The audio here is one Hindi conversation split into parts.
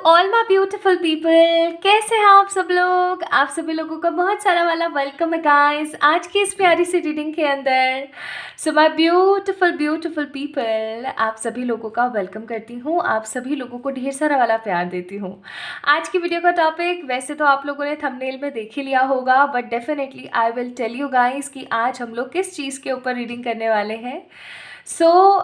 ऑल माई ब्यूटिफुल पीपल, कैसे हैं आप सब लोग। आप सभी लोगों का बहुत सारा वाला वेलकम है गाइस आज की इस प्यारी सी रीडिंग के अंदर। सो माई ब्यूटिफुल ब्यूटिफुल पीपल, आप सभी लोगों का वेलकम करती हूँ, आप सभी लोगों को ढेर सारा वाला प्यार देती हूँ। आज की वीडियो का टॉपिक वैसे तो आप लोगों ने थंबनेल में देख ही लिया होगा, but definitely I will tell you guys कि आज हम लोग किस चीज़ के ऊपर रीडिंग करने वाले हैं।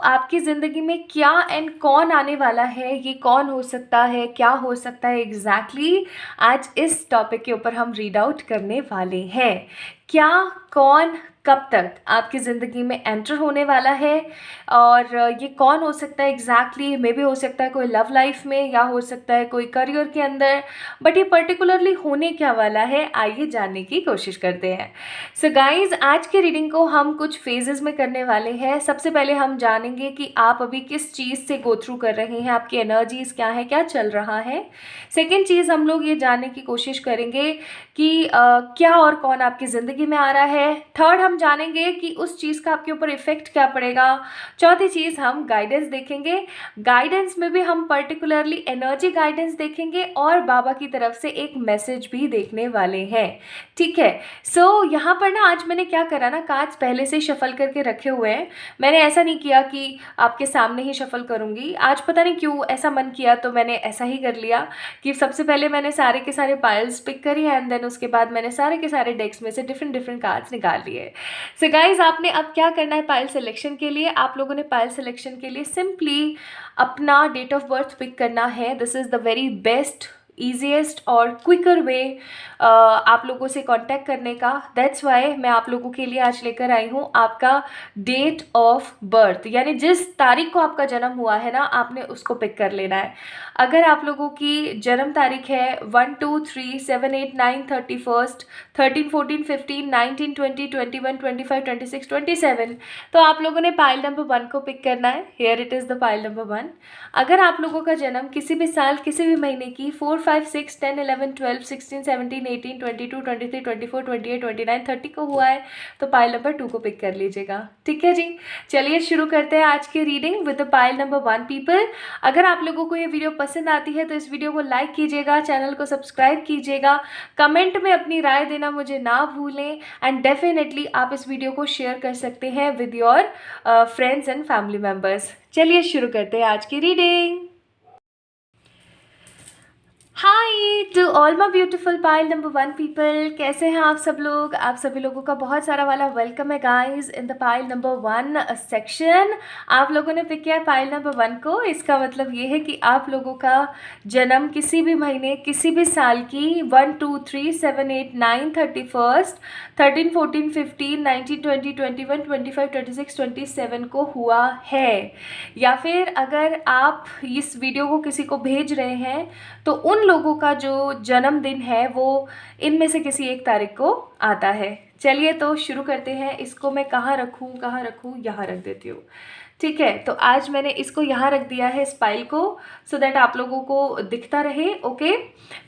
आपकी ज़िंदगी में क्या एंड कौन आने वाला है, ये कौन हो सकता है, क्या हो सकता है एग्जैक्टली आज इस टॉपिक के ऊपर हम रीड आउट करने वाले हैं। क्या, कौन, कब तक आपकी ज़िंदगी में एंटर होने वाला है और ये कौन हो सकता है एग्जैक्टली। मे भी हो सकता है कोई लव लाइफ में, या हो सकता है कोई करियर के अंदर, बट ये पर्टिकुलरली होने क्या वाला है, आइए जानने की कोशिश करते हैं। सो गाइज, आज के रीडिंग को हम कुछ फेजेस में करने वाले हैं। सबसे पहले हम जानेंगे कि आप अभी किस चीज़ से गो थ्रू कर रहे हैं, आपकी एनर्जीज क्या है, क्या चल रहा है। सेकेंड चीज़, हम लोग ये जानने की कोशिश करेंगे कि क्या और कौन आपकी ज़िंदगी में आ रहा है। थर्ड, हम जानेंगे कि उस चीज़ का आपके ऊपर इफेक्ट क्या पड़ेगा। चौथी चीज़, हम गाइडेंस देखेंगे। गाइडेंस में भी हम पर्टिकुलरली एनर्जी गाइडेंस देखेंगे और बाबा की तरफ से एक मैसेज भी देखने वाले हैं। ठीक है। यहाँ पर ना आज मैंने क्या करा ना, कार्ड्स पहले से शफल करके रखे हुए हैं। मैंने ऐसा नहीं किया कि आपके सामने ही शफल करूँगी। आज पता नहीं क्यों ऐसा मन किया, तो मैंने ऐसा ही कर लिया कि सबसे पहले मैंने सारे के सारे पाइल्स पिक करी एंड देन उसके बाद मैंने सारे के सारे डेक्स में से डिफरेंट डिफरेंट कार्ड्स निकाल लिए। सो गाइज, आपने अब क्या करना है पाइल सिलेक्शन के लिए। आप लोगों ने पाइल सिलेक्शन के लिए सिंपली अपना डेट ऑफ बर्थ पिक करना है। This is the very best, easiest और क्विकर वे आप लोगों से कांटेक्ट करने का। दैट्स वाई मैं आप लोगों के लिए आज लेकर आई हूँ आपका डेट ऑफ बर्थ, यानी जिस तारीख को आपका जन्म हुआ है ना, आपने उसको पिक कर लेना है। अगर आप लोगों की जन्म तारीख है 1, 2, 3, 7, 8, 9, 31, 13, 14, 15, 19, 20, 21, 25, 26, 27, तो आप लोगों ने पाइल नंबर 1 को पिक करना है। Here it is the pile number 1। अगर आप लोगों का जन्म किसी भी साल, किसी भी महीने की 4, 5, 6, 10, 11, 12, 16, 17, 18, 22, 23, 24, 28, 29, 30 को हुआ है, तो पाइल नंबर 2 को पिक कर लीजिएगा। ठीक है जी, चलिए शुरू करते हैं आज की reading with the pile number 1 people. अगर आप लोगों को ये वीडियो पसंद आती है तो इस वीडियो को लाइक कीजिएगा, चैनल को सब्सक्राइब कीजिएगा, कमेंट में अपनी राय देना मुझे ना भूलें एंड डेफिनेटली आप इस वीडियो को शेयर कर सकते हैं with your friends and family members. चलिए शुरू करते हैं आज की reading. Hi to all my beautiful pile number 1 people, कैसे हैं आप सब लोग। आप सभी लोगों का बहुत सारा वाला वेलकम है guys in the pile number 1 section. आप लोगों ने पिक किया पाइल नंबर 1 को। इसका मतलब ये है कि आप लोगों का जन्म किसी भी महीने, किसी भी साल की 1, 2, 3, 7, 8, 9, 31, 13, 14, 15, 19, 20, 21, 25, 26, 27 को हुआ है। या फिर अगर आप इस वीडियो को किसी को भेज रहे हैं तो उन लोगों का जो जन्मदिन है वो इनमें से किसी एक तारीख को आता है। चलिए तो शुरू करते हैं। इसको मैं कहाँ रखूँ, कहाँ रखूँ, यहाँ रख देती हूँ। ठीक है, तो आज मैंने इसको यहाँ रख दिया है, इस फाइल को, सो दैट आप लोगों को दिखता रहे। ओके,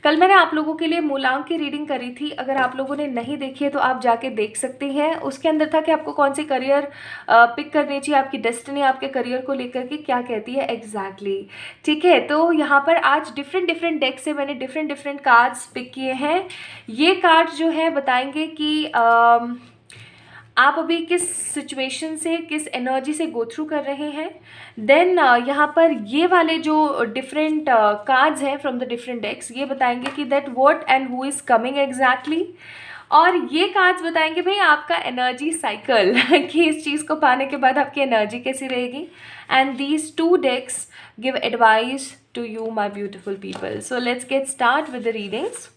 कल मैंने आप लोगों के लिए मूलांक की रीडिंग करी थी। अगर आप लोगों ने नहीं देखी है तो आप जाके देख सकते हैं। उसके अंदर था कि आपको कौन सी करियर पिक करनी चाहिए, आपकी डेस्टिनी आपके करियर को लेकर के क्या कहती है एग्जैक्टली। ठीक है, तो यहाँ पर आज डिफरेंट डिफरेंट डेक से मैंने डिफरेंट डिफरेंट कार्ड्स पिक किए हैं। ये कार्ड जो है बताएंगे कि आप अभी किस सिचुएशन से, किस एनर्जी से गो थ्रू कर रहे हैं। देन यहाँ पर ये वाले जो डिफरेंट कार्ड्स हैं फ्रॉम द डिफरेंट डेक्स, ये बताएंगे कि that what and who is coming exactly. और ये कार्ड्स बताएंगे भाई आपका एनर्जी साइकिल कि इस चीज़ को पाने के बाद आपकी एनर्जी कैसी रहेगी। And these 2 decks give advice to you my beautiful people. So let's get start with the readings.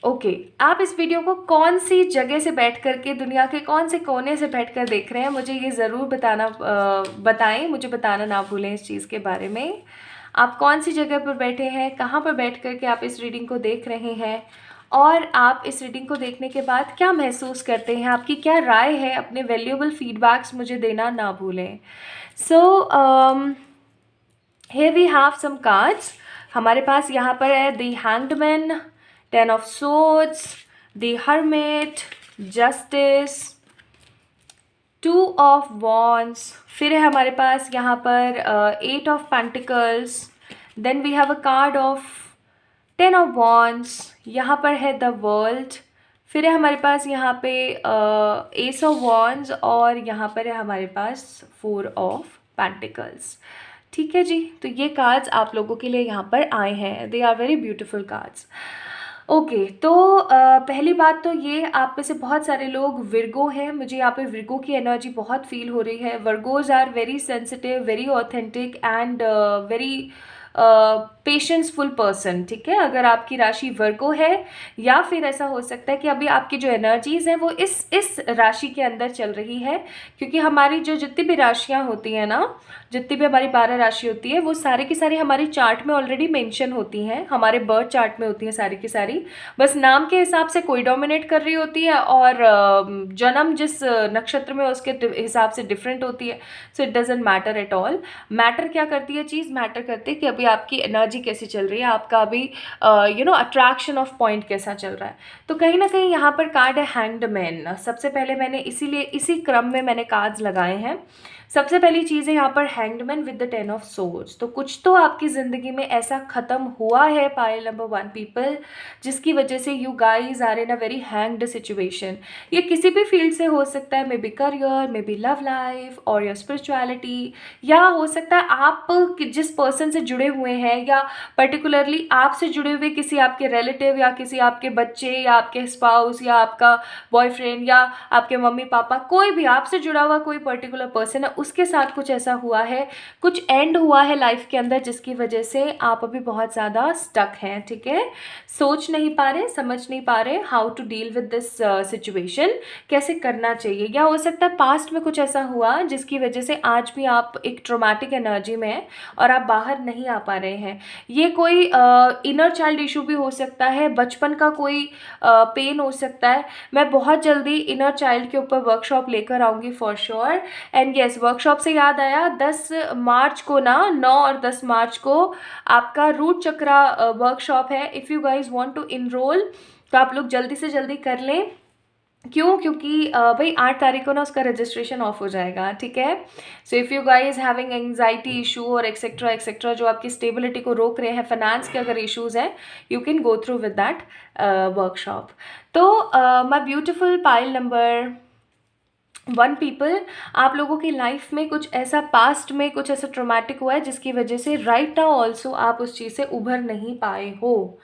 Okay, आप इस वीडियो को कौन सी जगह से बैठ कर के, दुनिया के कौन से कोने से बैठ कर देख रहे हैं, मुझे ये ज़रूर बताएं, मुझे बताना ना भूलें इस चीज़ के बारे में। आप कौन सी जगह पर बैठे हैं, कहाँ पर बैठ कर के आप इस रीडिंग को देख रहे हैं और आप इस रीडिंग को देखने के बाद क्या महसूस करते हैं, आपकी क्या राय है, अपने वैल्यूएबल फीडबैक्स मुझे देना ना भूलें। So here we have some cards. हमारे पास यहाँ पर है the hanged, 10 of Swords, the Hermit, Justice, two of wands, फिर है हमारे पास यहाँ पर 8 of pentacles, then we have a card of 10 of wands, यहाँ पर है द वर्ल्ड, फिर है हमारे पास यहाँ पे एस ऑफ वॉन्ड्स, और यहाँ पर है हमारे पास 4 ऑफ पेंटिकल्स। ठीक है जी, तो ये कार्ड्स आप लोगों के लिए यहाँ पर आए हैं, they are very beautiful cards. Okay, तो पहली बात तो ये, आप में से बहुत सारे लोग विर्गो हैं, मुझे यहाँ पे विर्गो की एनर्जी बहुत फील हो रही है। Virgos are very sensitive, very authentic and very patienceful person. ठीक है, अगर आपकी राशि वर्गो है, या फिर ऐसा हो सकता है कि अभी आपकी जो एनर्जीज हैं वो इस राशि के अंदर चल रही है, क्योंकि हमारी जो जितनी भी राशियाँ होती हैं ना, जितनी भी हमारी 12 राशि होती है, वो सारी की सारी हमारी चार्ट में ऑलरेडी मेंशन होती हैं, हमारे बर्थ चार्ट में होती हैं सारी की सारी। बस नाम के हिसाब से कोई डोमिनेट कर रही होती है, और जन्म जिस नक्षत्र में उसके हिसाब से डिफरेंट होती है। So it doesn't matter at all. Matter क्या करती है चीज़, मैटर करती है कि अभी आपकी एनर्जी कैसी चल रही है, आपका अभी अट्रैक्शन ऑफ पॉइंट कैसा चल रहा है। तो कहीं ना कहीं यहाँ पर कार्ड है हैंग्ड मैन। सबसे पहले मैंने इसीलिए इसी क्रम में मैंने कार्ड्स लगाए हैं। सबसे पहली चीज़ है यहाँ पर hanged man with the 10 of swords. तो कुछ तो आपकी ज़िंदगी में ऐसा ख़त्म हुआ है पाइल नंबर 1 पीपल, जिसकी वजह से you guys are in a very hanged situation. ये किसी भी फील्ड से हो सकता है, maybe career, maybe love life और योर स्पिरिचुअलिटी, या हो सकता है आप जिस पर्सन से जुड़े हुए हैं, या पर्टिकुलरली आपसे जुड़े हुए किसी आपके रिलेटिव, या किसी आपके बच्चे, या आपके स्पाउस, या आपका बॉयफ्रेंड, या आपके मम्मी पापा, कोई भी आपसे जुड़ा हुआ कोई पर्टिकुलर पर्सन है, उसके साथ कुछ ऐसा हुआ है, कुछ एंड हुआ है लाइफ के अंदर, जिसकी वजह से आप अभी बहुत ज़्यादा स्टक हैं। ठीक है, सोच नहीं पा रहे, समझ नहीं पा रहे how to deal with this situation, कैसे करना चाहिए। या हो सकता है पास्ट में कुछ ऐसा हुआ जिसकी वजह से आज भी आप एक ट्रोमैटिक एनर्जी में हैं और आप बाहर नहीं आ पा रहे हैं। ये कोई इनर चाइल्ड इशू भी हो सकता है, बचपन का कोई पेन हो सकता है। मैं बहुत जल्दी इनर चाइल्ड के ऊपर वर्कशॉप लेकर आऊँगी for sure. And yes, workshop से याद आया, 10 मार्च को ना, 9 और 10 मार्च को आपका रूट चक्रा वर्कशॉप है। If you guys want to enroll तो आप लोग जल्दी से जल्दी कर लें। क्यों? क्योंकि भाई 8 तारीख को ना उसका रजिस्ट्रेशन ऑफ हो जाएगा। ठीक है, so if you guys having anxiety issue और एक्सेट्रा एक्सेट्रा, जो आपकी स्टेबिलिटी को रोक रहे हैं, फाइनेंस के अगर इश्यूज़ हैं, you can go through with that workshop. तो my beautiful pile number 1 people, आप लोगों की लाइफ में कुछ ऐसा पास्ट में कुछ ऐसा ट्रॉमेटिक हुआ है जिसकी वजह से राइट नाउ ऑल्सो आप उस चीज़ से उभर नहीं पाए हो,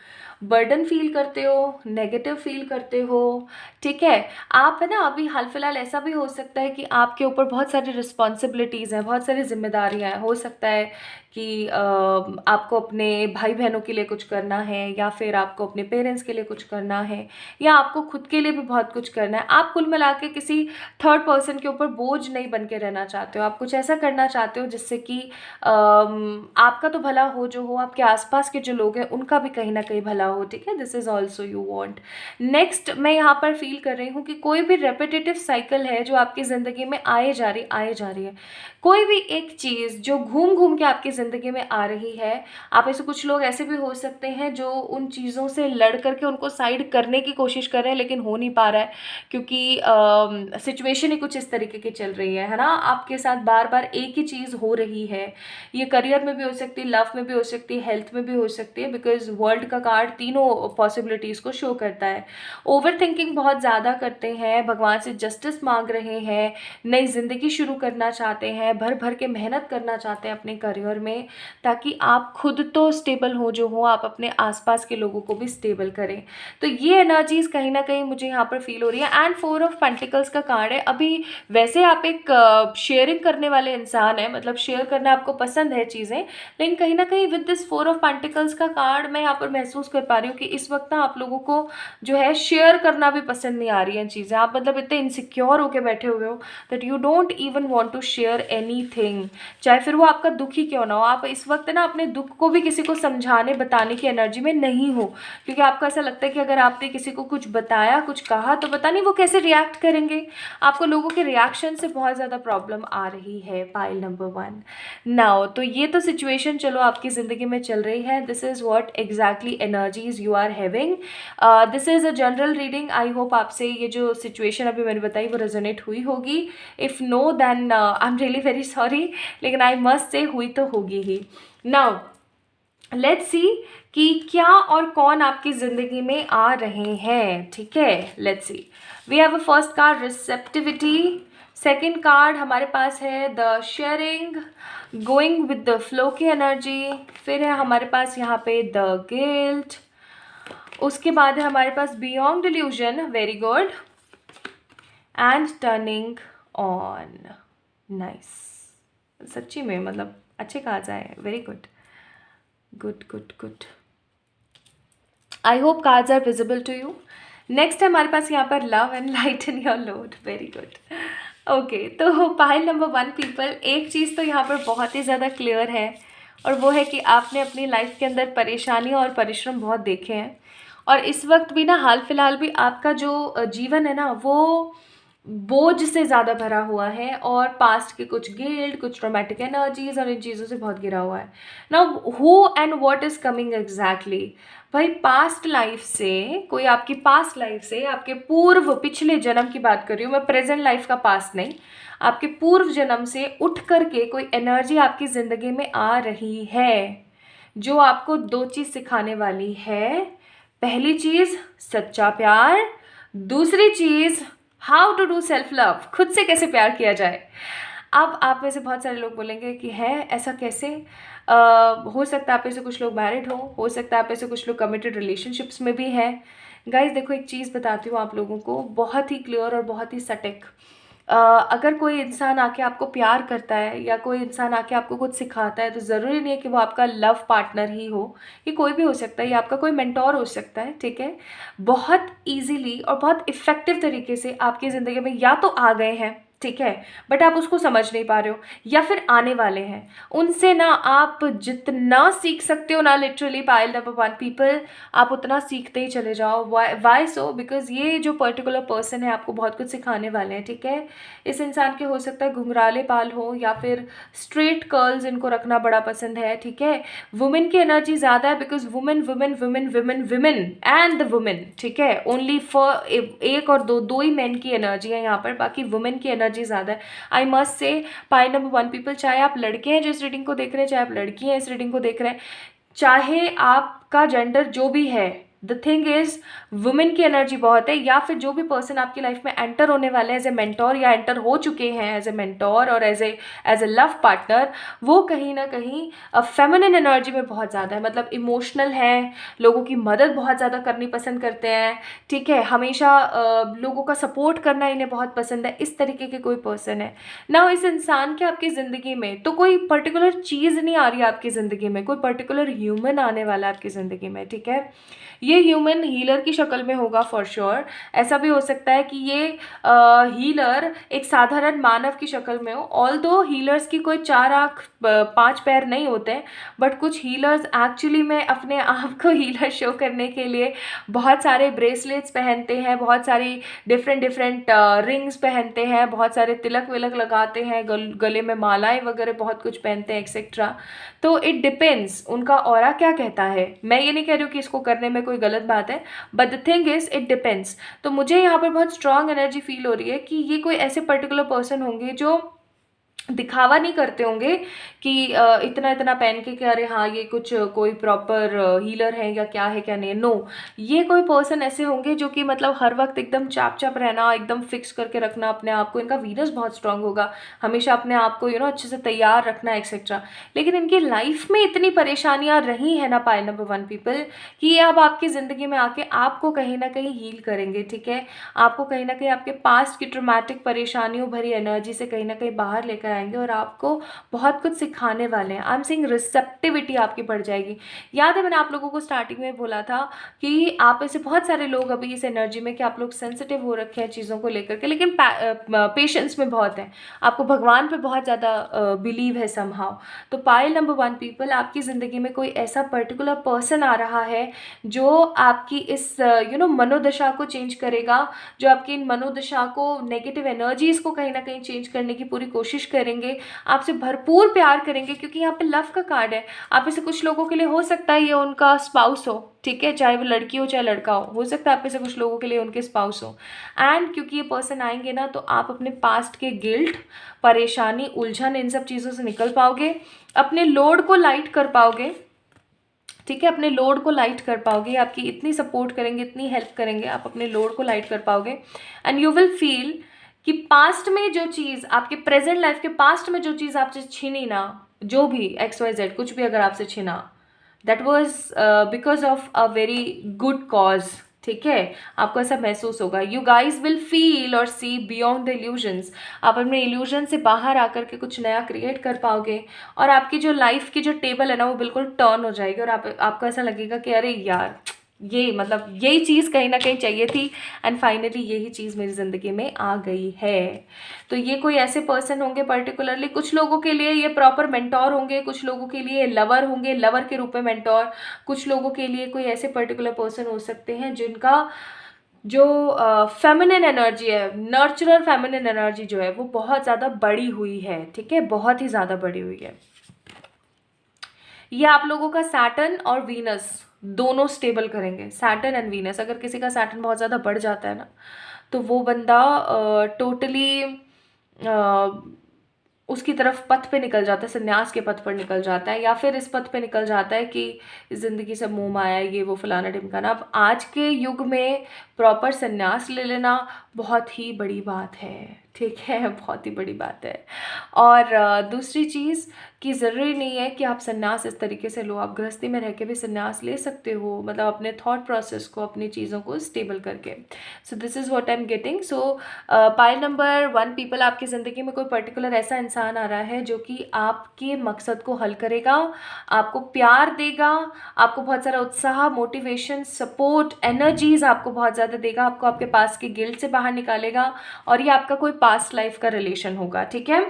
बर्डन फील करते हो, नेगेटिव फील करते हो। ठीक है, आप है ना, अभी हाल फिलहाल ऐसा भी हो सकता है कि आपके ऊपर बहुत सारी रिस्पॉन्सिबिलिटीज़ हैं, बहुत सारी जिम्मेदारियां हैं। हो सकता है कि आपको अपने भाई बहनों के लिए कुछ करना है, या फिर आपको अपने पेरेंट्स के लिए कुछ करना है, या आपको खुद के लिए भी बहुत कुछ करना है। आप कुल मिला के किसी थर्ड पर्सन के ऊपर बोझ नहीं बन के रहना चाहते हो। आप कुछ ऐसा करना चाहते हो जिससे कि आपका तो भला हो, जो हो आपके आसपास के जो लोग हैं उनका भी कहीं ना कहीं भला हो। ठीक है, this is also you want. Next, मैं यहाँ पर फील कर रही हूँ कि कोई भी रेपिटेटिव साइकिल है जो आपकी ज़िंदगी में आए जा रही है। कोई भी एक चीज़ जो घूम घूम के आपकी ज़िंदगी में आ रही है। आप ऐसे कुछ लोग ऐसे भी हो सकते हैं जो उन चीज़ों से लड़ करके उनको साइड करने की कोशिश कर रहे हैं, लेकिन हो नहीं पा रहा है, क्योंकि सिचुएशन ही कुछ इस तरीके की चल रही है ना। आपके साथ बार बार एक ही चीज़ हो रही है। ये करियर में भी हो सकती है, लव में भी हो सकती है, हेल्थ में भी हो सकती है, बिकॉज वर्ल्ड का कार्ड तीनों पॉसिबिलिटीज़ को शो करता है। ओवर थिंकिंग बहुत ज़्यादा करते हैं, भगवान से जस्टिस मांग रहे हैं, नई ज़िंदगी शुरू करना चाहते हैं, भर भर के मेहनत करना चाहते हैं अपने करियर में, ताकि आप खुद तो स्टेबल हो, जो हो आप अपने आसपास के लोगों को भी स्टेबल करें। तो ये एनर्जीज कहीं ना कहीं मुझे यहाँ पर फील हो रही है। एंड 4 ऑफ पेंटिकल्स का कार्ड है। अभी वैसे आप एक शेयरिंग करने वाले इंसान हैं, मतलब शेयर करना आपको पसंद है चीज़ें, लेकिन कहीं ना कहीं विद दिस 4 ऑफ पेंटिकल्स का कार्ड मैं यहाँ पर महसूस कर पा रही हूँ कि इस वक्त ना आप लोगों को जो है शेयर करना भी पसंद नहीं आ रही हैं चीज़ें। आप मतलब इतने इनसिक्योर होकर बैठे हुए हो that you don't even want to share anything, चाहे फिर वो आपका दुख ही क्यों ना हो। आप इस वक्त ना अपने दुख को भी किसी को समझाने बताने की एनर्जी में नहीं हो, क्योंकि आपको ऐसा लगता है कि अगर आपने किसी को कुछ बताया, कुछ कहा, तो पता नहीं वो कैसे रिएक्ट करेंगे। आपको लोगों के रिएक्शन से बहुत ज़्यादा प्रॉब्लम आ रही है पाइल नंबर 1 नाउ। तो ये तो सिचुएशन चलो आपकी ज़िंदगी में चल रही है। This is what exactly energy energies you are having. This is a general reading. I hope आपसे ये जो सिचुएशन अभी मैंने बताई वो रेजोनेट हुई होगी. If no then I am really very sorry, लेकिन आई मस्ट से हुई तो होगी ही. नाउ लेट्स सी कि क्या और कौन आपकी ज़िंदगी में आ रहे हैं. ठीक है, let's see. We have a first card receptivity. Second card हमारे पास है the sharing, going with the flow की एनर्जी. फिर है हमारे पास यहाँ पे द गिल्ट. उसके बाद है हमारे पास beyond delusion, very good, and turning on. Nice. सच्ची में मतलब अच्छे कहा जाए. Very good, good good good. I hope cards are visible to you. Next है हमारे पास यहाँ पर love and light in your load. Very good. Okay, तो पाइल नंबर 1 पीपल, एक चीज़ तो यहाँ पर बहुत ही ज़्यादा क्लियर है, और वो है कि आपने अपनी लाइफ के अंदर परेशानी और परिश्रम बहुत देखे हैं, और इस वक्त भी ना, हाल फिलहाल भी आपका जो जीवन है ना, वो बोझ से ज़्यादा भरा हुआ है, और पास्ट के कुछ गिल्ट, कुछ ट्रॉमेटिक एनर्जीज और इन चीज़ों से बहुत घिरा हुआ है. Now who and what is coming exactly. भाई पास्ट लाइफ से, कोई आपकी पास्ट लाइफ से, आपके पूर्व पिछले जन्म की बात कर रही हूँ मैं, प्रेजेंट लाइफ का पास्ट नहीं, आपके पूर्व जन्म से उठ करके कोई एनर्जी आपकी ज़िंदगी में आ रही है, जो आपको 2 चीज़ सिखाने वाली है. पहली चीज़ सच्चा प्यार, दूसरी चीज़ how to do self love, खुद से कैसे प्यार किया जाए. अब आप में से बहुत सारे लोग बोलेंगे कि है ऐसा कैसे. हो सकता है आप में से कुछ लोग मैरिड हो सकता है आप में से कुछ लोग कमिटेड रिलेशनशिप्स में भी हैं. गाइज देखो, एक चीज़ बताती हूँ आप लोगों को, बहुत ही क्लियर और बहुत ही सटीक. अगर कोई इंसान आके आपको प्यार करता है, या कोई इंसान आके आपको कुछ सिखाता है, तो ज़रूरी नहीं है कि वो आपका लव पार्टनर ही हो. ये कोई भी हो सकता है, ये आपका कोई मेंटोर हो सकता है. ठीक है, बहुत इजीली और बहुत इफ़ेक्टिव तरीके से आपकी ज़िंदगी में या तो आ गए हैं, ठीक है, बट आप उसको समझ नहीं पा रहे हो, या फिर आने वाले हैं. उनसे ना आप जितना सीख सकते हो ना, लिटरली पाइल नंबर 1 पीपल, आप उतना सीखते ही चले जाओ. वाई सो, बिकॉज ये जो पर्टिकुलर पर्सन है आपको बहुत कुछ सिखाने वाले हैं. ठीक है, इस इंसान के हो सकता है घुंघराले बाल हो, या फिर स्ट्रेट कर्ल्स इनको रखना बड़ा पसंद है. ठीक है, वुमेन की एनर्जी ज़्यादा है, because women women women women women and the women. ठीक है, ओनली फॉर एक और दो ही मैन की एनर्जी है यहाँ पर, बाकी वुमेन की एनर्जी ज़्यादा है. I must say pile number 1 people, चाहे आप लड़के हैं जो इस रीडिंग को देख रहे हैं, चाहे आप लड़की हैं इस रीडिंग को देख रहे हैं, चाहे आपका जेंडर जो भी है, द थिंग इज वुमेन की एनर्जी बहुत है. या फिर जो भी पर्सन आपकी लाइफ में एंटर होने वाले हैं एज ए मेंटोर, या एंटर हो चुके हैं एज ए मेंटोर और एज ए लव पार्टनर, वो कहीं ना कहीं फेमिनिन एनर्जी में बहुत ज़्यादा है. मतलब इमोशनल है, लोगों की मदद बहुत ज़्यादा करनी पसंद करते हैं. ठीक है, हमेशा लोगों का सपोर्ट करना इन्हें बहुत पसंद है. इस तरीके के कोई पर्सन है ना. इस इंसान के आपकी ज़िंदगी में तो कोई पर्टिकुलर चीज़ नहीं आ रही है आपकी ज़िंदगी में, कोई पर्टिकुलर ह्यूमन आने वाला है आपकी ज़िंदगी में. ठीक है, ये ह्यूमन हीलर की शक्ल में होगा फॉर श्योर. ऐसा भी हो सकता है कि ये हीलर एक साधारण मानव की शक्ल में हो. ऑल्दो हीलर्स की कोई 4 आँख 5 पैर नहीं होते हैं, बट कुछ हीलर्स एक्चुअली में अपने आप को हीलर शो करने के लिए बहुत सारे ब्रेसलेट्स पहनते हैं, बहुत सारी डिफरेंट रिंग्स पहनते हैं, बहुत सारे तिलक विलक लगाते हैं, गले में मालाएं वगैरह बहुत कुछ पहनते हैं एक्सेट्रा. तो इट डिपेंड्स उनका ऑरा क्या कहता है. मैं ये नहीं कह रही हूँ कि इसको करने में कोई गलत बात है, but the thing is it depends. तो मुझे यहाँ पर बहुत स्ट्रांग एनर्जी फील हो रही है कि ये कोई ऐसे पर्टिकुलर पर्सन होंगे जो दिखावा नहीं करते होंगे कि इतना इतना पहन के कि अरे हाँ ये कुछ कोई प्रॉपर हीलर है या क्या है क्या नहीं. नो, ये कोई पर्सन ऐसे होंगे जो कि मतलब हर वक्त एकदम चाप चाप रहना, एकदम फिक्स करके रखना अपने आप को. इनका वीनस बहुत स्ट्रांग होगा, हमेशा अपने आप को अच्छे से तैयार रखना एक्सेट्रा. लेकिन इनकी लाइफ में इतनी परेशानियाँ रही है ना पाइल नंबर 1 पीपल, कि ये अब आपकी ज़िंदगी में आके आपको कहीं ना कहीं हील करेंगे. ठीक है, आपको कहीं ना कहीं आपके पास्ट की ट्रॉमेटिक परेशानियों भरी एनर्जी से कहीं ना कहीं बाहर लेकर आएंगे, और आपको बहुत कुछ सिखाने वाले हैं. आई एम सेइंग रिसेप्टिविटी आपकी बढ़ जाएगी. याद है मैंने आप लोगों को स्टार्टिंग में बोला था कि आप ऐसे बहुत सारे लोग अभी इस एनर्जी में कि आप लोग सेंसिटिव हो रखे हैं चीज़ों को लेकर के, लेकिन पेशेंस में बहुत है, आपको भगवान पे बहुत ज़्यादा बिलीव है समहाउ. तो पाइल नंबर 1 पीपल, आपकी ज़िंदगी में कोई ऐसा पर्टिकुलर पर्सन आ रहा है जो आपकी इस मनोदशा को चेंज करेगा, जो आपकी इन मनोदशा को, नेगेटिव एनर्जीज़ को कहीं ना कहीं चेंज करने की पूरी कोशिश करेगा. करेंगे, आपसे भरपूर प्यार करेंगे, क्योंकि यहाँ पे लव का कार्ड है। आप में से कुछ लोगों के लिए हो सकता है ये उनका स्पाउस हो, ठीक है, चाहे वो लड़की हो चाहे लड़का हो सकता है आप में से कुछ लोगों के लिए उनके स्पाउस हो। एंड क्योंकि ये पर्सन आएंगे ना, तो आप अपने पास्ट के गिल्ट, परेशानी, उलझन, इन सब चीज़ों से निकल पाओगे, अपने लोड को लाइट कर पाओगे, ठीक है, अपने लोड को लाइट कर पाओगे। आपकी इतनी सपोर्ट करेंगे, इतनी हेल्प करेंगे, आप अपने लोड को लाइट कर पाओगे। एंड यू विल फील कि पास्ट में जो चीज़ आपके प्रेजेंट लाइफ के पास्ट में जो चीज़ आपसे छीनी ना, जो भी XYZ कुछ भी अगर आपसे छीना, that was because of a very good cause, ठीक है, आपको ऐसा महसूस होगा। यू गाइज विल फील और सी बियॉन्ड द इल्यूजन्स। आप अपने इल्यूजन से बाहर आकर के कुछ नया क्रिएट कर पाओगे, और आपकी जो लाइफ की जो टेबल है ना वो बिल्कुल टर्न हो जाएगी, और आपको ऐसा लगेगा कि अरे यार ये मतलब यही चीज़ कहीं ना कहीं चाहिए थी, एंड फाइनली यही चीज़ मेरी ज़िंदगी में आ गई है। तो ये कोई ऐसे पर्सन होंगे पर्टिकुलरली, कुछ लोगों के लिए ये प्रॉपर मेंटोर होंगे, कुछ लोगों के लिए लवर होंगे, लवर के रूप में मेंटोर, कुछ लोगों के लिए कोई ऐसे पर्टिकुलर पर्सन हो सकते हैं जिनका जो फेमिनिन एनर्जी है, नर्चरल फेमिनिन एनर्जी जो है वो बहुत ज़्यादा बढ़ी हुई है, ठीक है, बहुत ही ज़्यादा बढ़ी हुई है। ये आप लोगों का सैटर्न और वीनस दोनों स्टेबल करेंगे। सैटर्न एंड वीनस, अगर किसी का सैटर्न बहुत ज़्यादा बढ़ जाता है ना, तो वो बंदा टोटली उसकी तरफ पथ पे निकल जाता है, संन्यास के पथ पर निकल जाता है, या फिर इस पथ पे निकल जाता है कि ज़िंदगी से मोह माया, ये वो फलाना ढिमकाना। अब आज के युग में प्रॉपर संन्यास ले लेना बहुत ही बड़ी बात है, ठीक है, बहुत ही बड़ी बात है। और दूसरी चीज़ कि ज़रूरी नहीं है कि आप संन्यास इस तरीके से लो, आप गृहस्थी में रह के भी संन्यास ले सकते हो, मतलब अपने थॉट प्रोसेस को, अपनी चीज़ों को स्टेबल करके। So this is what I am getting. So pile number 1 people, आपकी ज़िंदगी में कोई पर्टिकुलर ऐसा इंसान आ रहा है जो कि आपके मकसद को हल करेगा, आपको प्यार देगा, आपको बहुत सारा उत्साह, मोटिवेशन, सपोर्ट, एनर्जीज आपको बहुत ज़्यादा देगा, आपको आपके पास के गिल्ट से बाहर निकालेगा, और ये आपका कोई पास्ट लाइफ का रिलेशन होगा, ठीक है।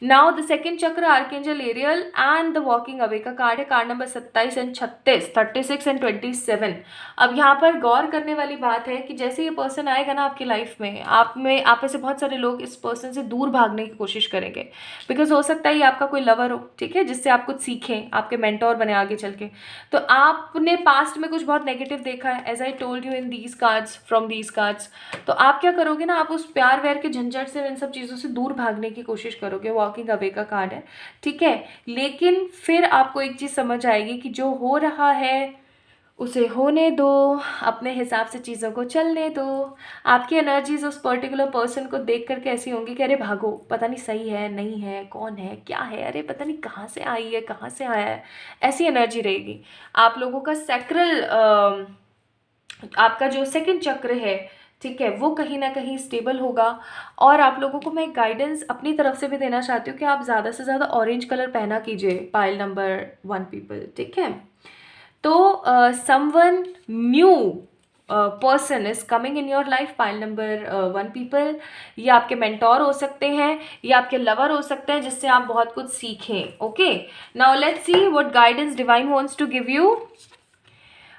Now the second chakra archangel Ariel and the walking away का कार्ड है, कार्ड नंबर 27 एंड 36, 36 एंड 27। अब यहाँ पर गौर करने वाली बात है कि जैसे ये पर्सन आएगा ना आपकी लाइफ में, आप में से बहुत सारे लोग इस पर्सन से दूर भागने की कोशिश करेंगे, बिकॉज हो सकता है ये आपका कोई लवर हो, ठीक है, जिससे आप कुछ सीखें, आपके मेंटोर बने आगे चल के। तो आपने पास्ट में कुछ बहुत नेगेटिव देखा है, as I told you in these cards, from these cards. तो आप क्या करोगे ना, आप उस प्यार व्यार के झंझट से, इन सब चीज़ों से दूर भागने की कोशिश करोगे। वॉकिंग अवे का कार्ड है, ठीक है, लेकिन फिर आपको एक चीज़ समझ आएगी कि जो हो रहा है उसे होने दो, अपने हिसाब से चीज़ों को चलने दो। आपकी एनर्जीज उस पर्टिकुलर पर्सन को देख करके ऐसी होंगी कि अरे भागो, पता नहीं सही है नहीं है, कौन है क्या है, अरे पता नहीं कहाँ से आई है कहाँ से आया है, ऐसी एनर्जी रहेगी। आप लोगों का सैक्रल, आपका जो सेकंड चक्र है, ठीक है, वो कहीं ना कहीं स्टेबल होगा। और आप लोगों को मैं एक गाइडेंस अपनी तरफ से भी देना चाहती हूँ कि आप ज़्यादा से ज़्यादा ऑरेंज कलर पहना कीजिए पाइल नंबर 1 पीपल, ठीक है। तो someone new person is coming in your life, pile number 1 people. ये आपके मेंटोर हो सकते हैं, ये आपके लवर हो सकते हैं जिससे आप बहुत कुछ सीखें। Okay, now let's see what guidance divine wants to give you.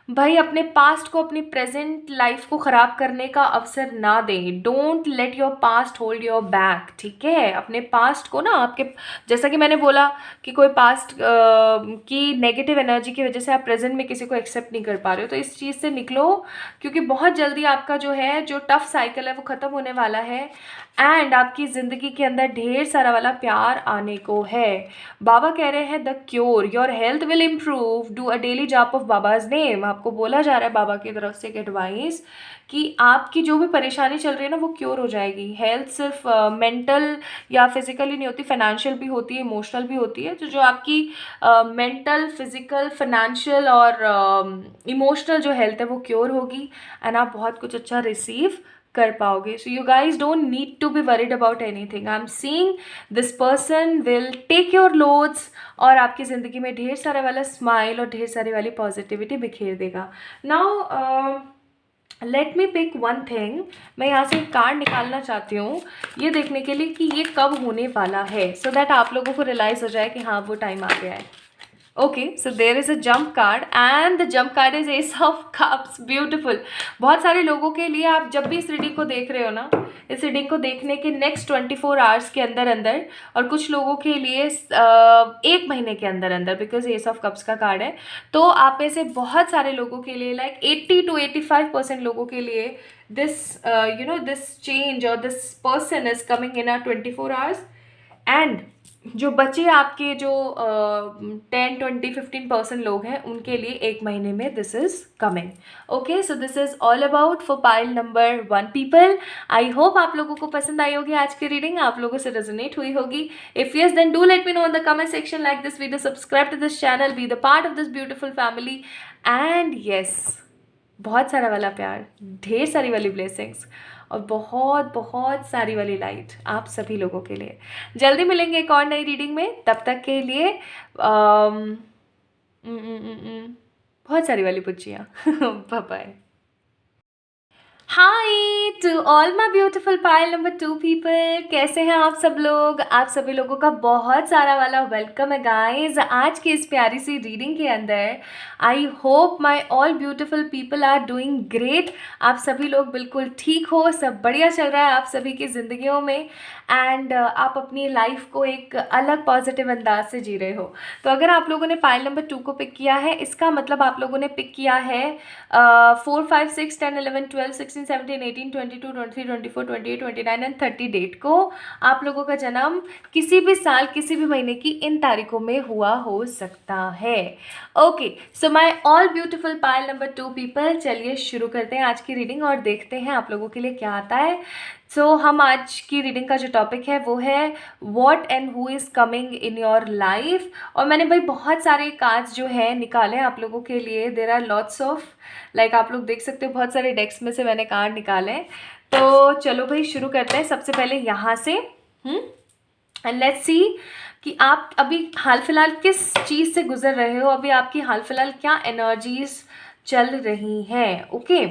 भाई अपने पास्ट को, अपनी प्रेजेंट लाइफ को ख़राब करने का अवसर ना दें। Don't let your past hold your back, ठीक है। अपने पास्ट को ना, आपके जैसा कि मैंने बोला कि कोई पास्ट की नेगेटिव एनर्जी की वजह से आप प्रेजेंट में किसी को एक्सेप्ट नहीं कर पा रहे हो, तो इस चीज़ से निकलो, क्योंकि बहुत जल्दी आपका जो है, जो टफ साइकिल है वो ख़त्म होने वाला है, एंड आपकी ज़िंदगी के अंदर ढेर सारा वाला प्यार आने को है। बाबा कह रहे हैं the cure, your health will improve, do a daily जाप ऑफ बाबाज नेम। आपको बोला जा रहा है बाबा की तरफ से एक एडवाइस कि आपकी जो भी परेशानी चल रही है ना वो क्योर हो जाएगी। हेल्थ सिर्फ मेंटल या फिजिकली नहीं होती, फाइनेंशियल भी होती है, इमोशनल भी होती है। तो जो आपकी मेंटल, फिजिकल, फाइनेंशियल और इमोशनल जो हेल्थ है वो क्योर होगी, एंड आप बहुत कुछ अच्छा रिसीव कर पाओगे। So you guys don't need to be worried about anything. I am seeing this person will take your loads, और आपकी ज़िंदगी में ढेर सारा वाला स्माइल और ढेर सारी वाली पॉजिटिविटी बिखेर देगा। Now let me pick one thing. मैं यहाँ से एक कार्ड निकालना चाहती हूँ ये देखने के लिए कि ये कब होने वाला है, सो दैट आप लोगों को रियलाइज़ हो जाए कि हाँ वो टाइम आ गया है। Okay, so there is a jump card and the jump card is ace of cups, beautiful. बहुत सारे लोगों के लिए आप जब भी इस रीडिंग को देख रहे हो ना, इस रीडिंग को देखने के नेक्स्ट 24 आवर्स के अंदर अंदर, और कुछ लोगों के लिए 1 महीने के अंदर अंदर, बिकॉज एस ऑफ कप्स का कार्ड है, तो आप में से बहुत सारे लोगों के लिए लाइक 80 to 85% लोगों के लिए दिस दिस चेंज और this person is coming in 24 hours. And जो बचे आपके जो 10, 20, 15% लोग हैं, उनके लिए 1 महीने में this is coming. Okay, so this is all about for pile number 1 people. I hope आप लोगों को पसंद आई होगी आज की रीडिंग, आप लोगों से रेजोनेट हुई होगी। If yes, then do let me know in the comment section, like this video, subscribe to this channel, be the part of this beautiful family. And yes, बहुत सारा वाला प्यार, ढेर सारी वाली ब्लेसिंग्स और बहुत बहुत सारी वाली लाइट आप सभी लोगों के लिए। जल्दी मिलेंगे एक और नई रीडिंग में, तब तक के लिए बहुत सारी वाली पुच्चियाँ। Bye bye. Hi to all my beautiful pile number 2 people, कैसे हैं आप सब लोग? आप सभी लोगों का बहुत सारा वाला वेलकम है गाइस आज की इस प्यारी सी रीडिंग के अंदर। I hope my all beautiful people are doing great. आप सभी लोग बिल्कुल ठीक हो, सब बढ़िया चल रहा है आप सभी की ज़िंदगियों में, एंड आप अपनी लाइफ को एक अलग पॉजिटिव अंदाज से जी रहे हो। तो अगर आप लोगों ने पाइल नंबर 2 को पिक किया है, इसका मतलब आप लोगों ने पिक किया है 4, 5, 6, 10, 11, 12, 16, 17, 18, 22, 23, 24, 28, 29 एंड 30 डेट को आप लोगों का जन्म किसी भी साल किसी भी महीने की इन तारीखों में हुआ हो सकता है। Okay, so my all beautiful pile number 2 people, चलिए शुरू करते हैं आज की रीडिंग और देखते हैं आप लोगों के लिए क्या आता है। सो हम आज की रीडिंग का जो टॉपिक है वो है what and who is coming in your life. और मैंने भाई बहुत सारे कार्ड्स जो हैं निकाले आप लोगों के लिए। There are lots of, like आप लोग देख सकते हो बहुत सारे डेक्स में से मैंने कार्ड निकाले हैं। तो चलो भाई शुरू करते हैं सबसे पहले यहाँ से। एंड लेट्स सी कि आप अभी हाल फिलहाल किस चीज़ से गुजर रहे हो, अभी आपकी हाल फिलहाल क्या एनर्जीज चल रही हैं। ओके,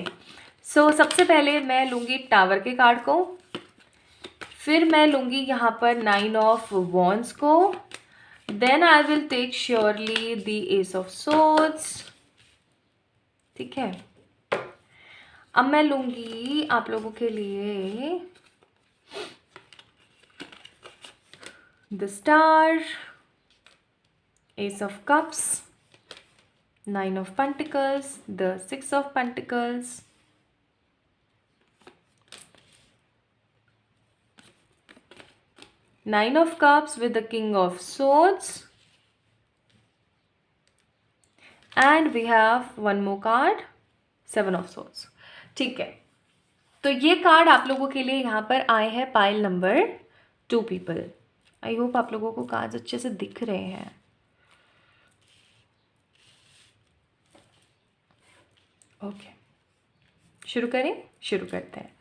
सो सबसे पहले मैं लूँगी टावर के कार्ड को, फिर मैं लूँगी यहाँ पर 9 ऑफ वॉन्ड्स को, then I will take surely the ace of swords. ठीक है, अब मैं लूँगी आप लोगों के लिए the star, ace of cups, 9 of pentacles, the 6 of pentacles, Nine of Cups with the King of Swords, and we have one more card, 7 of Swords। ठीक है, तो ये कार्ड आप लोगों के लिए यहाँ पर आए हैं pile number 2 people. I hope आप लोगों को कार्ड्स अच्छे से दिख रहे हैं। ओके, शुरू करें, शुरू करते हैं।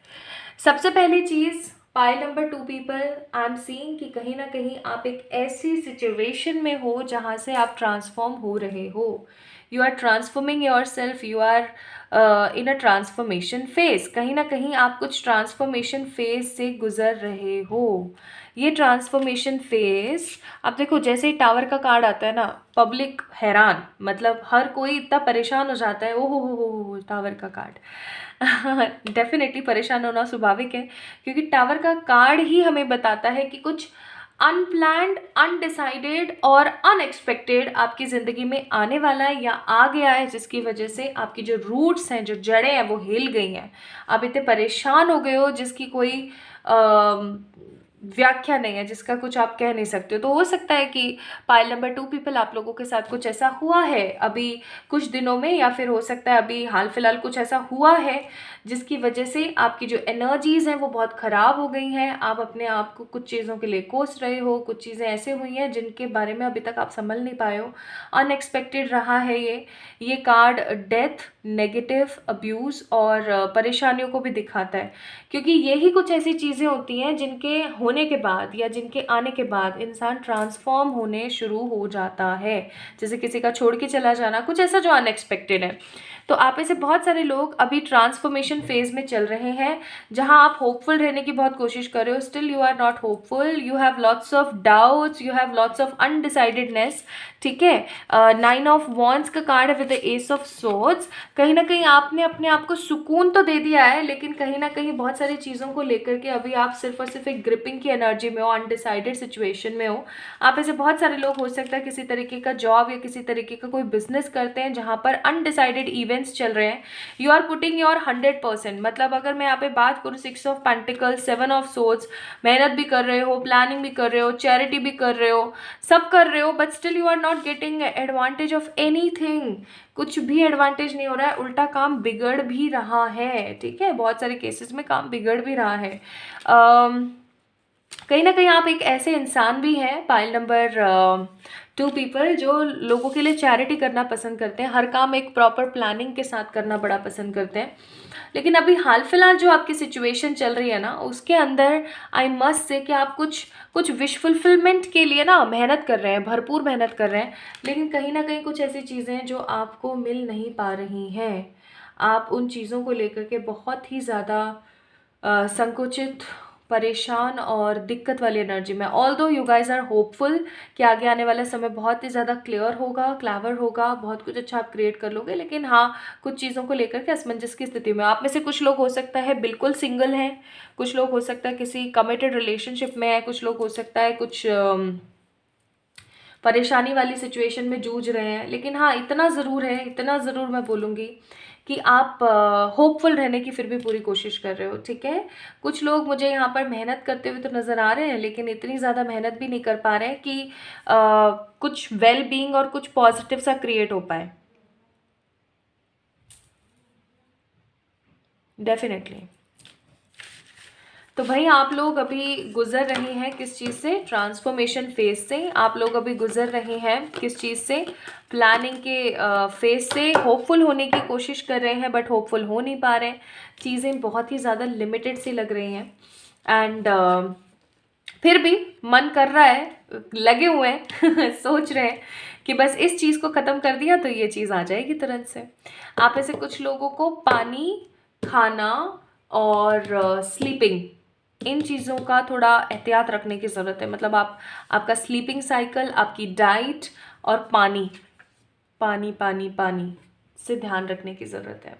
सबसे पहली चीज़, pile number 2 people, I am seeing कि कहीं ना कहीं आप एक ऐसी सिचुएशन में हो जहाँ से आप ट्रांसफॉर्म हो रहे हो। You are transforming yourself, you are in a transformation phase. कहीं ना कहीं आप कुछ ट्रांसफॉर्मेशन फेज से गुजर रहे हो। ये ट्रांसफॉर्मेशन फेज, आप देखो जैसे ही टावर का कार्ड आता है ना, पब्लिक हैरान, मतलब हर कोई इतना परेशान हो जाता है। ओहो हो टावर का कार्ड। डेफिनेटली परेशान होना स्वाभाविक है, क्योंकि टावर का कार्ड ही हमें बताता है कि कुछ अनप्लैंड, अनडिसाइडेड और अनएक्सपेक्टेड आपकी ज़िंदगी में आने वाला है या आ गया है, जिसकी वजह से आपकी जो रूट्स हैं, जो जड़ें हैं, वो हिल गई हैं। आप इतने परेशान हो गए हो जिसकी कोई व्याख्या नहीं है, जिसका कुछ आप कह नहीं सकते हो। तो हो सकता है कि पाइल नंबर 2 पीपल आप लोगों के साथ कुछ ऐसा हुआ है अभी कुछ दिनों में, या फिर हो सकता है अभी हाल फिलहाल कुछ ऐसा हुआ है जिसकी वजह से आपकी जो एनर्जीज़ हैं वो बहुत ख़राब हो गई हैं। आप अपने आप को कुछ चीज़ों के लिए कोस रहे हो, कुछ चीज़ें ऐसे हुई हैं जिनके बारे में अभी तक आप संभल नहीं पाए हो। अनएक्सपेक्टेड रहा है ये कार्ड डेथ, नेगेटिव, अब्यूज़ और परेशानियों को भी दिखाता है, क्योंकि यही कुछ ऐसी चीज़ें होती हैं जिनके होने के बाद या जिनके आने के बाद इंसान ट्रांसफॉर्म होने शुरू हो जाता है। जैसे किसी का छोड़ के चला जाना, कुछ ऐसा जो अनएक्सपेक्टेड है। तो आप में से बहुत सारे लोग अभी ट्रांसफॉर्मेशन फेज में चल रहे हैं, जहां आप होपफुल रहने की बहुत कोशिश कर रहे हो। Still you are not hopeful, you have lots of doubts, you have lots of undecidedness. ठीक है, 9 ऑफ वॉन्ड्स का कार्ड है with the ace of swords. कहीं ना कहीं आपने अपने आप को सुकून तो दे दिया है, लेकिन कहीं ना कहीं बहुत सारी चीज़ों को लेकर के अभी आप सिर्फ और सिर्फ एक ग्रिपिंग की एनर्जी में हो, अनडिसाइडेड सिचुएशन में हो। आप ऐसे बहुत सारे लोग हो सकता है किसी तरीके का जॉब या किसी तरीके का कोई बिजनेस करते हैं जहाँ पर अनडिसाइडेड इवेंट्स चल रहे हैं। यू आर पुटिंग योर 100%, मतलब अगर मैं यहाँ पे बात करूँ 6 ऑफ पेंटिकल्स, 7 ऑफ सोर्ड्स, मेहनत भी कर रहे हो, प्लानिंग भी कर रहे हो, चैरिटी भी कर रहे हो, सब कर रहे हो, but still you are not getting advantage of anything. कुछ भी एडवांटेज नहीं हो रहा है, उल्टा काम बिगड़ भी रहा है। ठीक है, बहुत सारे केसेस में काम बिगड़ भी रहा है। कहीं ना कहीं आप एक ऐसे इंसान भी हैं, पाइल नंबर 2 पीपल, जो लोगों के लिए चैरिटी करना पसंद करते हैं, हर काम एक प्रॉपर प्लानिंग के साथ करना बड़ा पसंद करते हैं। लेकिन अभी हाल फिलहाल जो आपकी सिचुएशन चल रही है ना, उसके अंदर आई मस्ट से कि आप कुछ विश फुलफिलमेंट के लिए ना मेहनत कर रहे हैं, भरपूर मेहनत कर रहे हैं, लेकिन कहीं ना कहीं कुछ ऐसी चीज़ें हैं जो आपको मिल नहीं पा रही हैं। आप उन चीज़ों को लेकर के बहुत ही ज़्यादा संकुचित, परेशान और दिक्कत वाली एनर्जी में। Although you guys are hopeful कि आगे आने वाला समय बहुत ही ज़्यादा क्लियर होगा, क्लेवर होगा, बहुत कुछ अच्छा आप क्रिएट कर लोगे, लेकिन हाँ, कुछ चीज़ों को लेकर के असमंजस की स्थिति में। आप में से कुछ लोग हो सकता है बिल्कुल सिंगल हैं, कुछ लोग हो सकता है किसी कमिटेड रिलेशनशिप में है, कुछ लोग हो सकता है कुछ परेशानी वाली सिचुएशन में जूझ रहे हैं। लेकिन हाँ, इतना ज़रूर है, इतना ज़रूर मैं बोलूँगी कि आप होपफुल रहने की फिर भी पूरी कोशिश कर रहे हो। ठीक है, कुछ लोग मुझे यहाँ पर मेहनत करते हुए तो नज़र आ रहे हैं, लेकिन इतनी ज़्यादा मेहनत भी नहीं कर पा रहे हैं कि कुछ वेल बीइंग और कुछ पॉजिटिव सा क्रिएट हो पाए। डेफिनेटली। तो भाई आप लोग अभी गुजर रहे हैं किस चीज़ से? ट्रांसफॉर्मेशन फेज से। आप लोग अभी गुजर रहे हैं किस चीज़ से? प्लानिंग के फेज से। होपफुल होने की कोशिश कर रहे हैं, बट होपफुल हो नहीं पा रहे हैं। चीज़ें बहुत ही ज़्यादा लिमिटेड सी लग रही हैं, एंड फिर भी मन कर रहा है, लगे हुए हैं सोच रहे हैं कि बस इस चीज़ को ख़त्म कर दिया तो ये चीज़ आ जाएगी तुरंत से। आप ऐसे कुछ लोगों को पानी, खाना और स्लीपिंग, इन चीज़ों का थोड़ा एहतियात रखने की ज़रूरत है। मतलब आपका स्लीपिंग साइकिल, आपकी डाइट और पानी पानी पानी पानी से ध्यान रखने की ज़रूरत है।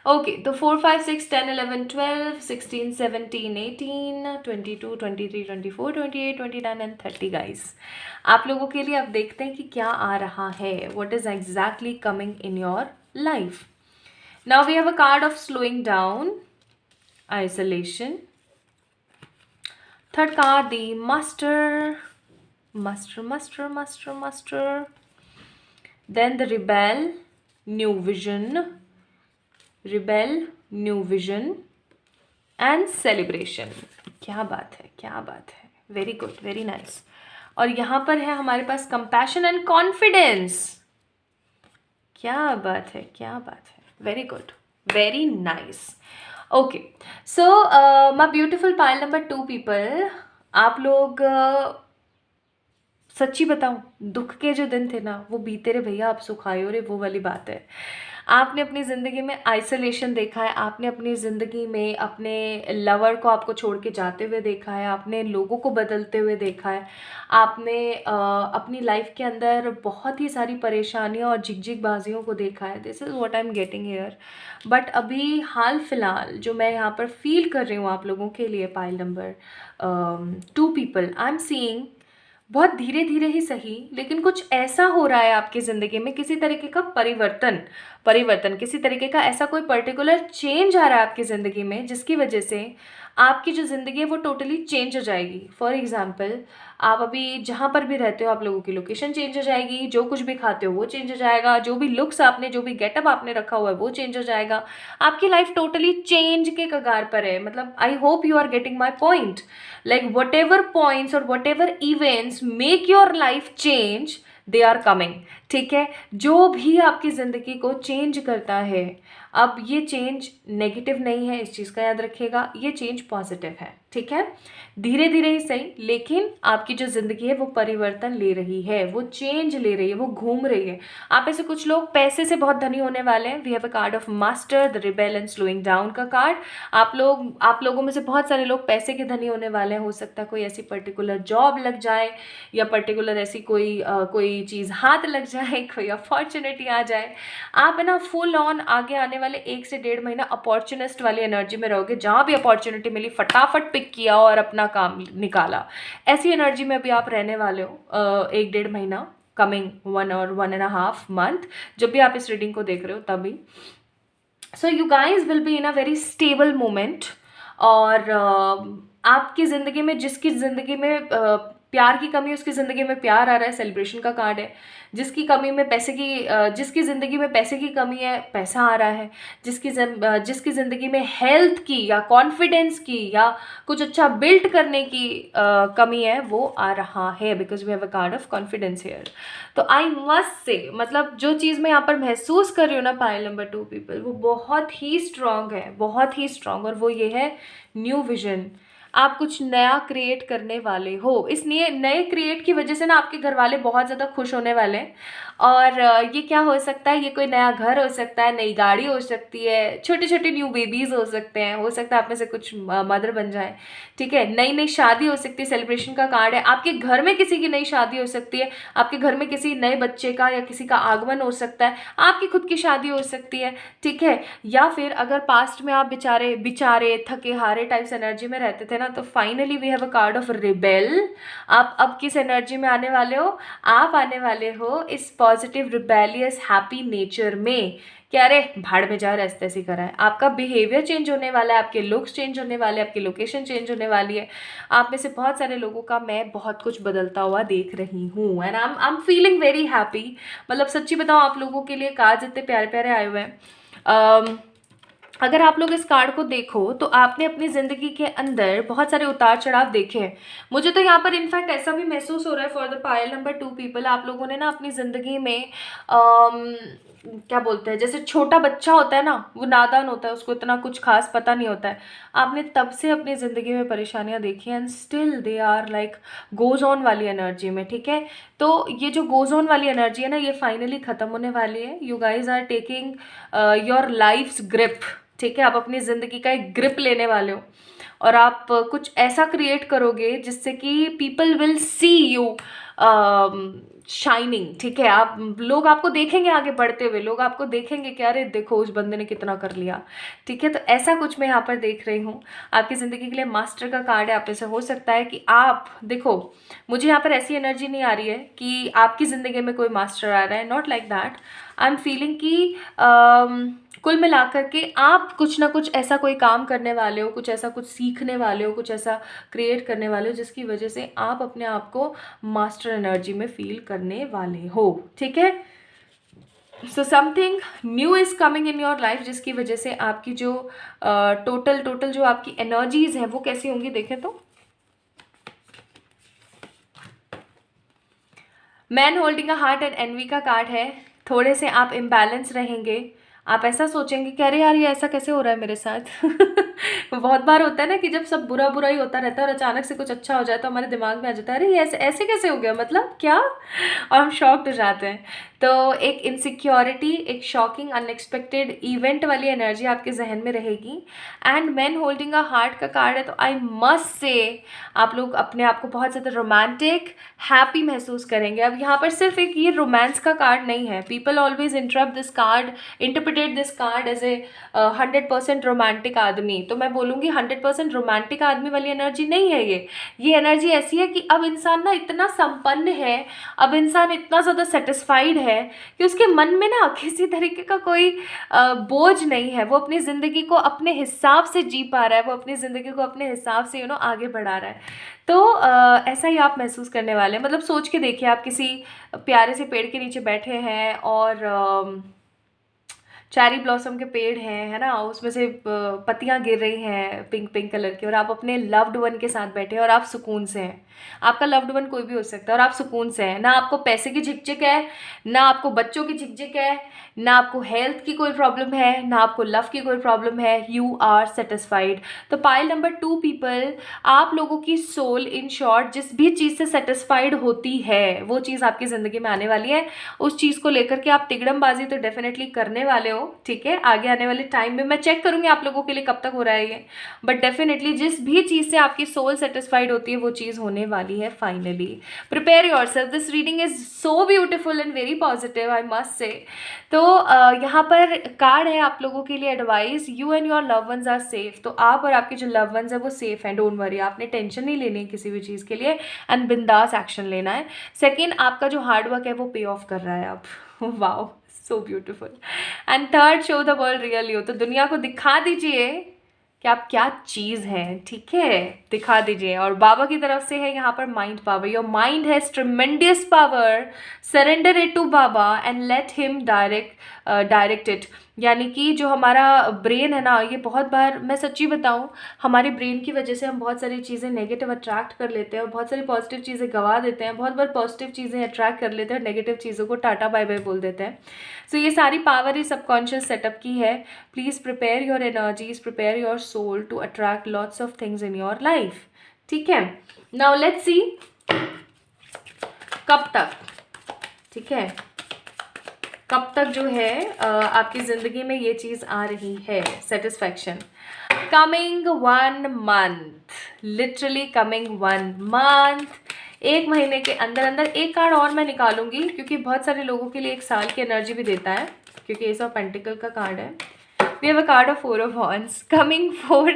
ओके, तो 4, 5, 6, 10, 11, 12, 16, 17, 18, 22, 23, 24, 28, 29 एंड 30 गाइस। आप लोगों के लिए अब देखते हैं कि क्या आ रहा है, what is exactly coming in your life. Now we have a card of slowing down, isolation. Third card, the Master. Then the Rebel, New Vision. And Celebration. क्या बात है, क्या बात है, वेरी गुड, वेरी नाइस। और यहाँ पर है हमारे पास Compassion and Confidence. क्या बात है, क्या बात है, very good, very nice. Okay, so my beautiful pile number 2 people, आप लोग सच्ची बताऊं, दुख के जो दिन थे ना, वो बीते रहे भैया, आप सुख आए हो रे, वो वाली बात है। आपने अपनी ज़िंदगी में आइसोलेशन देखा है, आपने अपनी ज़िंदगी में अपने लवर को आपको छोड़ के जाते हुए देखा है, आपने लोगों को बदलते हुए देखा है, आपने अपनी लाइफ के अंदर बहुत ही सारी परेशानियों और झिकझिकबाजियों को देखा है। This is what I am getting here. But अभी हाल फिलहाल जो मैं यहाँ पर फील कर रही हूँ आप लोगों के लिए, pile number 2 people, I am seeing बहुत धीरे धीरे ही सही, लेकिन कुछ ऐसा हो रहा है आपकी ज़िंदगी में, किसी तरीके का परिवर्तन, किसी तरीके का ऐसा कोई पर्टिकुलर चेंज आ रहा है आपकी ज़िंदगी में, जिसकी वजह से आपकी जो ज़िंदगी है वो टोटली चेंज हो जाएगी। फॉर एग्जांपल, आप अभी जहाँ पर भी रहते हो, आप लोगों की लोकेशन चेंज हो जाएगी, जो कुछ भी खाते हो वो चेंज हो जाएगा, जो भी लुक्स आपने, जो भी गेटअप आपने रखा हुआ है वो चेंज हो जाएगा। आपकी लाइफ टोटली चेंज के कगार पर है। मतलब I hope you are getting my point. Like whatever points और whatever events make your life change, they are coming. ठीक है, जो भी आपकी ज़िंदगी को चेंज करता है, अब ये चेंज नेगेटिव नहीं है, इस चीज़ का याद रखिएगा, ये चेंज पॉजिटिव है। ठीक है, धीरे धीरे ही सही, लेकिन आपकी जो ज़िंदगी है वो परिवर्तन ले रही है, वो चेंज ले रही है, वो घूम रही है। आप ऐसे कुछ लोग पैसे से बहुत धनी होने वाले हैं। We have a card of master, the rebel and slowing down का कार्ड। आप लोगों में से बहुत सारे लोग पैसे के धनी होने वाले हैं। हो सकता है कोई ऐसी पर्टिकुलर जॉब लग जाए, या पर्टिकुलर ऐसी कोई चीज़ हाथ लग जाए, कोई अपॉर्चुनिटी आ जाए। आप है ना फुल ऑन आगे आने वाले 1 से 1.5 महीना अपॉर्चुनिस्ट वाली एनर्जी में रहोगे। जहाँ भी अपॉर्चुनिटी मिली फटाफट पिक किया और अपना काम निकाला। ऐसी एनर्जी में अभी आप रहने वाले हो 1-1.5 महीना, कमिंग 1 और 1.5 मंथ, जब भी आप इस रीडिंग को देख रहे हो तभी। सो you guys will be in a very stable moment. और आपकी ज़िंदगी में, जिसकी ज़िंदगी में प्यार की कमी है, उसकी ज़िंदगी में प्यार आ रहा है, सेलिब्रेशन का कार्ड है। जिसकी जिसकी ज़िंदगी में पैसे की कमी है, पैसा आ रहा है। जिसकी ज़िंदगी में हेल्थ की या कॉन्फिडेंस की या कुछ अच्छा बिल्ड करने की कमी है, वो आ रहा है, because we have a card of confidence here. तो आई मस्ट से, मतलब जो चीज़ मैं यहाँ पर महसूस कर रही हूँ ना पाइल नंबर 2 पीपल, वो बहुत ही स्ट्रांग है, बहुत ही स्ट्रांग। और वो ये है न्यू विजन। आप कुछ नया क्रिएट करने वाले हो। इस नए क्रिएट की वजह से ना आपके घर वाले बहुत ज़्यादा खुश होने वाले हैं। और ये क्या हो सकता है, ये कोई नया घर हो सकता है, नई गाड़ी हो सकती है, छोटे छोटे न्यू बेबीज़ हो सकते हैं, हो सकता है आप में से कुछ मदर बन जाए, ठीक है। नई नई शादी हो सकती है, सेलिब्रेशन का कार्ड है। आपके घर में किसी की नई शादी हो सकती है, आपके घर में किसी नए बच्चे का या किसी का आगमन हो सकता है, आपकी खुद की शादी हो सकती है, ठीक है। या फिर अगर पास्ट में आप बेचारे थके हारे टाइप्स एनर्जी में रहते थे ना, तो finally we have a card of rebel. आप अब किस एनर्जी में आने वाले हो? आप आने वाले हो इस पॉजिटिव रिबेलियस हैप्पी नेचर में। क्या रे भाड़ में जा, रास्ते से करा है। आपका बिहेवियर चेंज होने वाला है, आपके लुक्स चेंज होने वाले हैं, आपकी लोकेशन चेंज होने वाली है। आप में से बहुत सारे लोगों का मैं बहुत कुछ बदलता हुआ देख रही हूँ, and I am feeling very happy. मतलब सच्ची बताऊँ, आप लोगों के लिए कार्ड इतने प्यारे प्यारे आए हुए हैं। अगर आप लोग इस कार्ड को देखो तो आपने अपनी ज़िंदगी के अंदर बहुत सारे उतार चढ़ाव देखे हैं। मुझे तो यहाँ पर इनफैक्ट ऐसा भी महसूस हो रहा है for the pile number 2 people, आप लोगों ने ना अपनी ज़िंदगी में क्या बोलते हैं, जैसे छोटा बच्चा होता है ना, वो नादान होता है, उसको इतना कुछ खास पता नहीं होता है। आपने तब से अपनी ज़िंदगी में परेशानियाँ देखी हैं, and still they are like goes on वाली एनर्जी में, ठीक है। तो ये जो गोज ऑन वाली एनर्जी है ना, ये फाइनली ख़त्म होने वाली है। You guys are taking your life's grip, ठीक है। आप अपनी ज़िंदगी का एक ग्रिप लेने वाले हो, और आप कुछ ऐसा क्रिएट करोगे जिससे कि people will see you shining, ठीक है। लोग आपको देखेंगे आगे बढ़ते हुए, लोग आपको देखेंगे कि अरे देखो उस बंदे ने कितना कर लिया, ठीक है। तो ऐसा कुछ मैं यहाँ पर देख रही हूँ आपकी ज़िंदगी के लिए। मास्टर का कार्ड है, आप ऐसे हो सकता है कि आप देखो, मुझे यहाँ पर ऐसी एनर्जी नहीं आ रही है कि आपकी ज़िंदगी में कोई मास्टर आ रहा है, not like that. I am feeling कि कुल मिलाकर के आप कुछ ना कुछ ऐसा कोई काम करने वाले हो, कुछ ऐसा कुछ सीखने वाले हो, कुछ ऐसा क्रिएट करने वाले हो जिसकी वजह से आप अपने आप को मास्टर एनर्जी में फील करने वाले हो, ठीक है। So something new is coming in your life, जिसकी वजह से आपकी जो टोटल जो आपकी एनर्जीज हैं वो कैसी होंगी, देखें तो man holding a heart and envy का कार्ड है। थोड़े से आप इम्बैलेंस रहेंगे, आप ऐसा सोचेंगे कि अरे यार ये ऐसा कैसे हो रहा है मेरे साथ। बहुत बार होता है ना कि जब सब बुरा बुरा ही होता रहता है और अचानक से कुछ अच्छा हो जाए तो हमारे दिमाग में आ जाता है अरे ये ऐसे ऐसे कैसे हो गया, मतलब क्या, और हम शॉक्ड हो जाते हैं। तो एक इनसिक्योरिटी, एक शॉकिंग अनएक्सपेक्टेड इवेंट वाली एनर्जी आपके जहन में रहेगी। And man holding a heart का कार्ड है, तो आई मस्ट से आप लोग अपने आप को बहुत ज़्यादा रोमांटिक हैप्पी महसूस करेंगे। अब यहाँ पर सिर्फ एक ये रोमांस का कार्ड नहीं है। People always interpreted this card as a 100% romantic आदमी। तो मैं बोलूँगी 100% रोमांटिक आदमी वाली एनर्जी नहीं है ये एनर्जी ऐसी है कि अब इंसान ना इतना संपन्न है, अब इंसान इतना ज़्यादा सेटिस्फाइड है कि उसके मन में ना किसी तरीके का कोई बोझ नहीं है। वो अपनी ज़िंदगी को अपने हिसाब से जी पा रहा है, वो अपनी ज़िंदगी को अपने हिसाब से आगे बढ़ा रहा है। तो ऐसा ही आप महसूस करने वाले हैं। मतलब सोच के देखिए, आप किसी प्यारे से पेड़ के नीचे बैठे हैं और चेरी ब्लॉसम के पेड़ हैं, है ना, उसमें से पत्तियां गिर रही हैं पिंक पिंक कलर की, और आप अपने लव्ड वन के साथ बैठे हैं और आप सुकून से हैं। आपका लव्ड वन कोई भी हो सकता है और आप सुकून से हैं, ना आपको पैसे की झिकझिक है, ना आपको बच्चों की झिकझिक है, ना आपको हेल्थ की कोई प्रॉब्लम है, ना आपको लव की कोई प्रॉब्लम है, यू आर सेटिस्फाइड। तो पाइल नंबर 2 पीपल, आप लोगों की सोल इन शॉर्ट जिस भी चीज़ से सेटिस्फाइड होती है वो चीज़ आपकी ज़िंदगी में आने वाली है। उस चीज़ को लेकर के आप तिगड़मबाजी तो डेफिनेटली करने वाले हो, ठीक है। आगे आने वाले टाइम में मैं चेक करूँगी आप लोगों के लिए कब तक हो रहा है ये, बट डेफिनेटली जिस भी चीज़ से आपकी सोल सेटिस्फाइड होती है वो चीज़ होने वाली है finally. Prepare yourself, this reading is so beautiful and very positive, I must say. तो यहाँ पर कार्ड है आप लोगों के लिए advice, you and your love ones are safe. तो आप और आपके जो लव वंस है वो सेफ हैं, डोंट वरी, आपने टेंशन नहीं लेनी है किसी भी चीज़ के लिए एंड बिंदास एक्शन लेना है। सेकेंड, आपका जो हार्डवर्क है वो पे ऑफ कर रहा है अब। Wow, so beautiful. And third, show the world real you, तो दुनिया को दिखा दीजिए कि आप क्या चीज़ हैं, ठीक है, दिखा दीजिए। और बाबा की तरफ से है यहाँ पर mind power, your mind has tremendous power, surrender it to Baba and let him direct it. यानी कि जो हमारा ब्रेन है ना, ये बहुत बार, मैं सच्ची बताऊँ, हमारे ब्रेन की वजह से हम बहुत सारी चीज़ें नेगेटिव अट्रैक्ट कर लेते हैं और बहुत सारी पॉजिटिव चीज़ें गवा देते हैं, बहुत बार पॉजिटिव चीज़ें अट्रैक्ट कर लेते हैं और नेगेटिव चीज़ों को टाटा बाय बाय बोल देते हैं। सो ये सारी पावर ही सबकॉन्शियस सेटअप की है। Please prepare your energies, prepare your soul to attract lots of things in your life, ठीक है। नाउ लेट्स सी कब तक, ठीक है, कब तक जो है आपकी ज़िंदगी में ये चीज़ आ रही है, satisfaction. Coming 1 month, literally coming 1 month, 1 महीने के अंदर अंदर। एक कार्ड और मैं निकालूंगी क्योंकि बहुत सारे लोगों के लिए 1 साल की एनर्जी भी देता है, क्योंकि एस ऑफ पेंटिकल का कार्ड है। We have a card of 4 of wands, coming 4,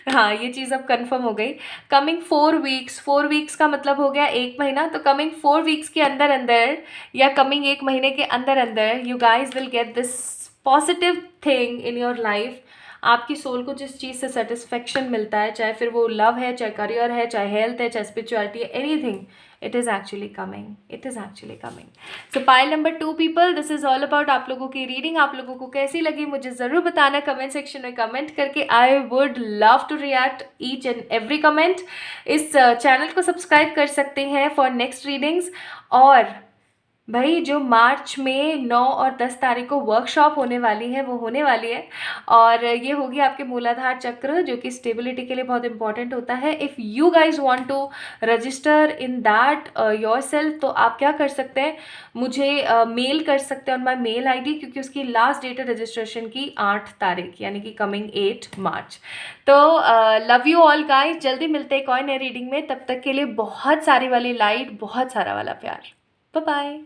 हाँ ये चीज़ अब कंफर्म हो गई। कमिंग 4 वीक्स, 4 वीक्स का मतलब हो गया 1 महीना, तो कमिंग 4 वीक्स के अंदर अंदर या कमिंग 1 महीने के अंदर अंदर you guys will get this positive thing in your life. आपकी सोल को जिस चीज़ से सेटिस्फेक्शन मिलता है, चाहे फिर वो लव है, चाहे करियर है, चाहे हेल्थ है, चाहे स्पिरिचुअलिटी है, anything, it is actually coming, it is actually coming. So pile number 2 people, this is all about आप लोगों की रीडिंग। आप लोगों को कैसी लगी मुझे ज़रूर बताना कमेंट सेक्शन में कमेंट करके। I would love to react each and every comment. इस चैनल को सब्सक्राइब कर सकते हैं फॉर नेक्स्ट रीडिंग्स। और भाई जो मार्च में 9 और 10 तारीख को वर्कशॉप होने वाली है वो होने वाली है, और ये होगी आपके मूलाधार चक्र, जो कि स्टेबिलिटी के लिए बहुत इंपॉर्टेंट होता है। If you guys want to register in that yourself, तो आप क्या कर सकते हैं, मुझे मेल कर सकते हैं ऑन माई मेल ID, क्योंकि उसकी लास्ट डेट है रजिस्ट्रेशन की 8 तारीख, यानी कि कमिंग 8 मार्च। तो लव यू ऑल गाइज, जल्दी मिलते हैं एक और नए रीडिंग में। तब तक के लिए बहुत सारी वाली लाइट, बहुत सारा वाला प्यार। Bye bye.